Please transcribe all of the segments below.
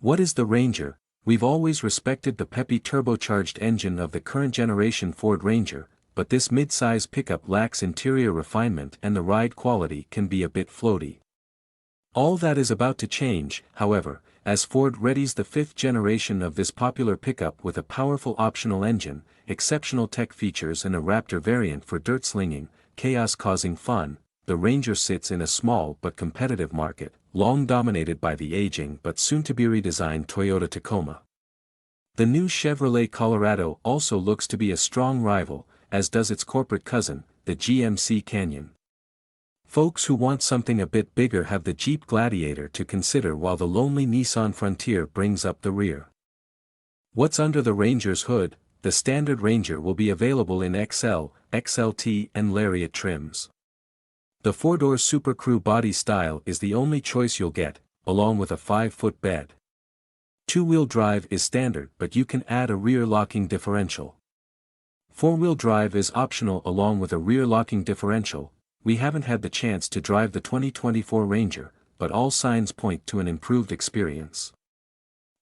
What is the Ranger? We've always respected the peppy turbocharged engine of the current generation Ford Ranger, but this mid-size pickup lacks interior refinement and the ride quality can be a bit floaty. All that is about to change, however, as Ford readies the fifth generation of this popular pickup with a powerful optional engine, exceptional tech features and a Raptor variant for dirt slinging, chaos-causing fun. The Ranger sits in a small but competitive market, long dominated by the aging but soon-to-be redesigned Toyota Tacoma. The new Chevrolet Colorado also looks to be a strong rival, as does its corporate cousin, the GMC Canyon. Folks who want something a bit bigger have the Jeep Gladiator to consider, while the lonely Nissan Frontier brings up the rear. What's under the Ranger's hood? The standard Ranger will be available in XL, XLT and Lariat trims. The 4-door Super Crew body style is the only choice you'll get, along with a 5-foot bed. 2-wheel drive is standard, but you can add a rear-locking differential. 4-wheel drive is optional along with a rear-locking differential. We haven't had the chance to drive the 2024 Ranger, but all signs point to an improved experience.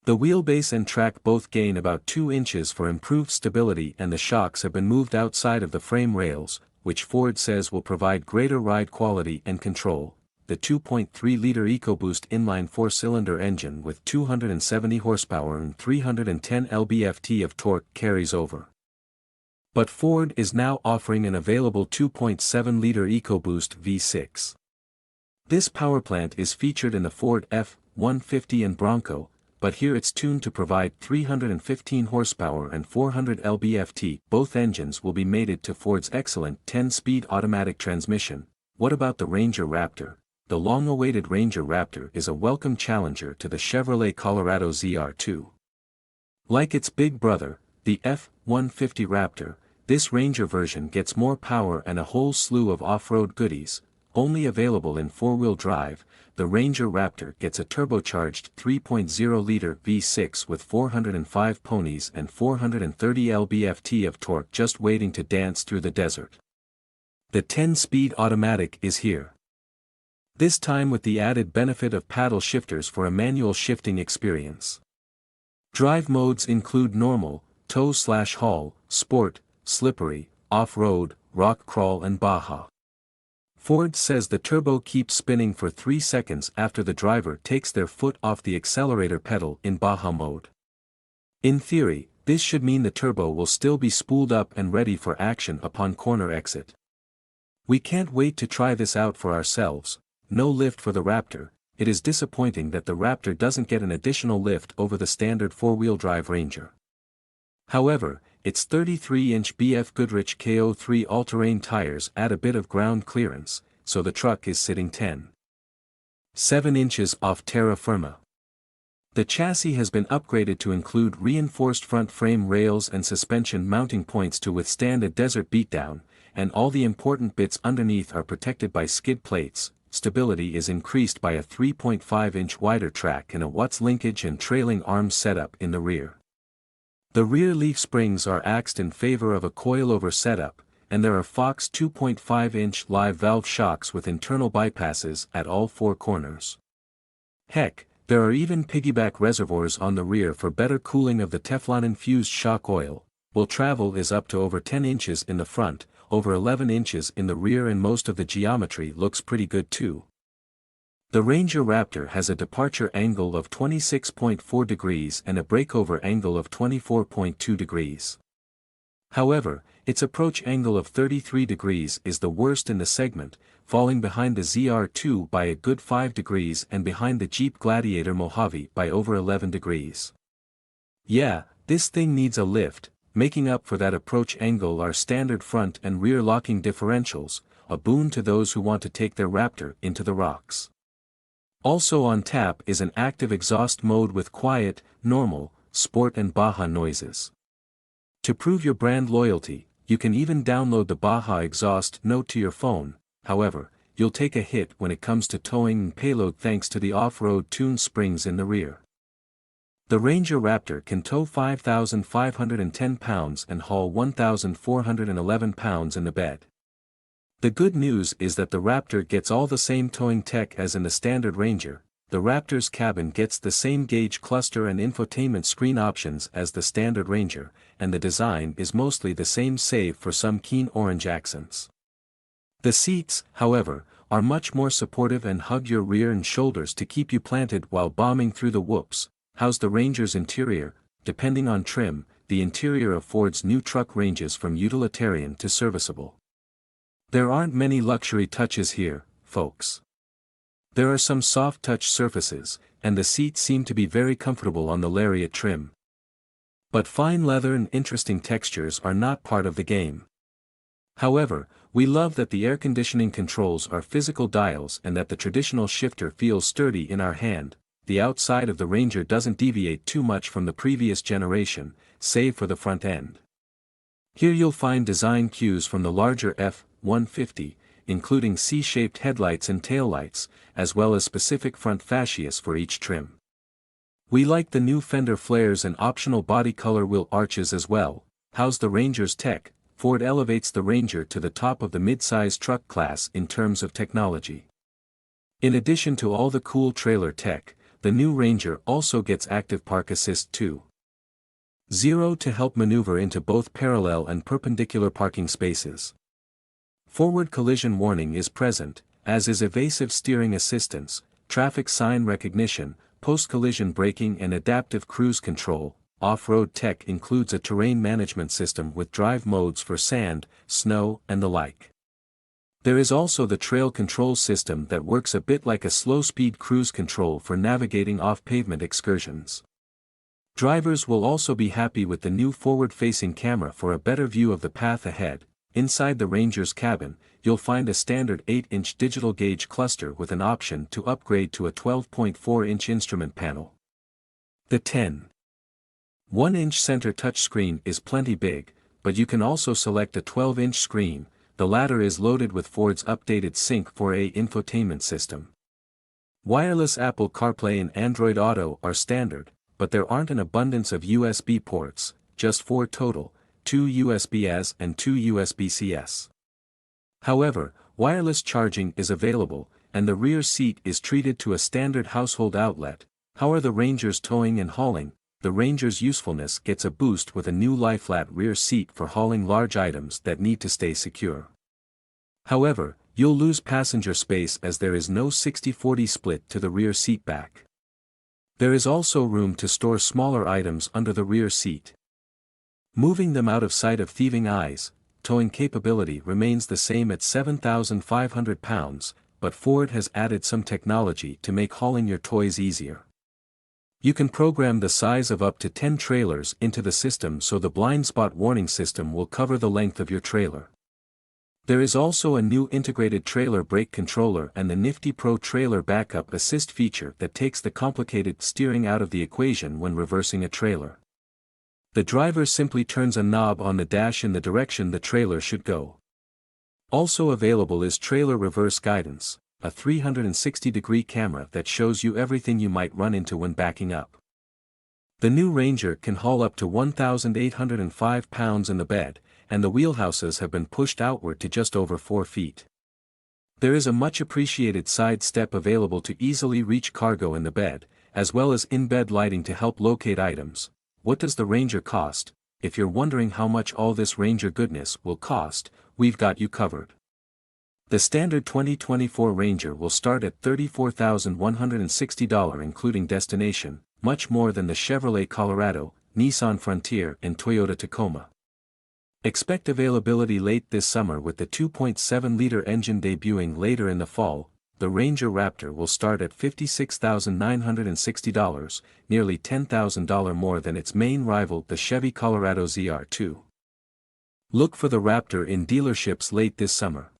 The wheelbase and track both gain about 2 inches for improved stability, and the shocks have been moved outside of the frame rails, which Ford says will provide greater ride quality and control. The 2.3-liter EcoBoost inline 4-cylinder engine with 270 horsepower and 310 lb-ft of torque carries over. But Ford is now offering an available 2.7-liter EcoBoost V6. This powerplant is featured in the Ford F-150 and Bronco, but here it's tuned to provide 315 horsepower and 400 lb-ft. Both engines will be mated to Ford's excellent 10-speed automatic transmission. What about the Ranger Raptor? The long-awaited Ranger Raptor is a welcome challenger to the Chevrolet Colorado ZR2. Like its big brother, the F-150 Raptor, this Ranger version gets more power and a whole slew of off-road goodies. Only available in 4-wheel drive, the Ranger Raptor gets a turbocharged 3.0-liter V6 with 405 ponies and 430 lb-ft of torque just waiting to dance through the desert. The 10-speed automatic is here. This time with the added benefit of paddle shifters for a manual shifting experience. Drive modes include normal, tow/haul, sport, slippery, off-road, rock crawl and Baja. Ford says the turbo keeps spinning for 3 seconds after the driver takes their foot off the accelerator pedal in Baja mode. In theory, this should mean the turbo will still be spooled up and ready for action upon corner exit. We can't wait to try this out for ourselves. No lift for the Raptor. It is disappointing that the Raptor doesn't get an additional lift over the standard 4-wheel drive Ranger. However, its 33-inch BF Goodrich KO3 all-terrain tires add a bit of ground clearance, so the truck is sitting 10.7 inches off terra firma. The chassis has been upgraded to include reinforced front frame rails and suspension mounting points to withstand a desert beatdown, and all the important bits underneath are protected by skid plates. Stability is increased by a 3.5-inch wider track and a Watts linkage and trailing arms setup in the rear. The rear leaf springs are axed in favor of a coilover setup, and there are Fox 2.5-inch live valve shocks with internal bypasses at all 4 corners. Heck, there are even piggyback reservoirs on the rear for better cooling of the Teflon-infused shock oil, while travel is up to over 10 inches in the front, over 11 inches in the rear, and most of the geometry looks pretty good too. The Ranger Raptor has a departure angle of 26.4 degrees and a breakover angle of 24.2 degrees. However, its approach angle of 33 degrees is the worst in the segment, falling behind the ZR2 by a good 5 degrees and behind the Jeep Gladiator Mojave by over 11 degrees. Yeah, this thing needs a lift. Making up for that approach angle are standard front and rear locking differentials, a boon to those who want to take their Raptor into the rocks. Also on tap is an active exhaust mode with quiet, normal, sport and Baja noises. To prove your brand loyalty, you can even download the Baja exhaust note to your phone. However, you'll take a hit when it comes to towing and payload thanks to the off-road tuned springs in the rear. The Ranger Raptor can tow 5,510 pounds and haul 1,411 pounds in the bed. The good news is that the Raptor gets all the same towing tech as in the standard Ranger, the Raptor's cabin gets the same gauge cluster and infotainment screen options as the standard Ranger, and the design is mostly the same save for some keen orange accents. The seats, however, are much more supportive and hug your rear and shoulders to keep you planted while bombing through the whoops. How's the Ranger's interior? Depending on trim, the interior of Ford's new truck ranges from utilitarian to serviceable. There aren't many luxury touches here, folks. There are some soft touch surfaces, and the seats seem to be very comfortable on the Lariat trim. But fine leather and interesting textures are not part of the game. However, we love that the air conditioning controls are physical dials and that the traditional shifter feels sturdy in our hand. The outside of the Ranger doesn't deviate too much from the previous generation, save for the front end. Here you'll find design cues from the larger F-150, including C-shaped headlights and taillights, as well as specific front fascias for each trim. We like the new fender flares and optional body color wheel arches as well. How's the Ranger's tech? Ford elevates the Ranger to the top of the mid-size truck class in terms of technology. In addition to all the cool trailer tech, the new Ranger also gets active park assist 2.0 to help maneuver into both parallel and perpendicular parking spaces. Forward collision warning is present, as is evasive steering assistance, traffic sign recognition, post-collision braking and adaptive cruise control. Off-road tech includes a terrain management system with drive modes for sand, snow, and the like. There is also the trail control system that works a bit like a slow-speed cruise control for navigating off-pavement excursions. Drivers will also be happy with the new forward-facing camera for a better view of the path ahead. Inside the Ranger's cabin, you'll find a standard 8-inch digital gauge cluster with an option to upgrade to a 12.4-inch instrument panel. The 10.1-inch center touchscreen is plenty big, but you can also select a 12-inch screen. The latter is loaded with Ford's updated Sync 4A infotainment system. Wireless Apple CarPlay and Android Auto are standard, but there aren't an abundance of USB ports, just 4 total, 2 USB-A and 2 USB-Cs. However, wireless charging is available, and the rear seat is treated to a standard household outlet. How are the Ranger's towing and hauling? The Ranger's usefulness gets a boost with a new lie-flat rear seat for hauling large items that need to stay secure. However, you'll lose passenger space as there is no 60-40 split to the rear seat back. There is also room to store smaller items under the rear seat. Moving them out of sight of thieving eyes, towing capability remains the same at 7,500 pounds, but Ford has added some technology to make hauling your toys easier. You can program the size of up to 10 trailers into the system so the blind spot warning system will cover the length of your trailer. There is also a new integrated trailer brake controller and the nifty Pro Trailer Backup Assist feature that takes the complicated steering out of the equation when reversing a trailer. The driver simply turns a knob on the dash in the direction the trailer should go. Also available is Trailer Reverse Guidance, a 360-degree camera that shows you everything you might run into when backing up. The new Ranger can haul up to 1,805 pounds in the bed, and the wheelhouses have been pushed outward to just over 4 feet. There is a much appreciated side step available to easily reach cargo in the bed, as well as in-bed lighting to help locate items. What does the Ranger cost? If you're wondering how much all this Ranger goodness will cost, we've got you covered. The standard 2024 Ranger will start at $34,160 including destination, much more than the Chevrolet Colorado, Nissan Frontier and Toyota Tacoma. Expect availability late this summer with the 2.7-liter engine debuting later in the fall. The Ranger Raptor will start at $56,960, nearly $10,000 more than its main rival the Chevy Colorado ZR2. Look for the Raptor in dealerships late this summer.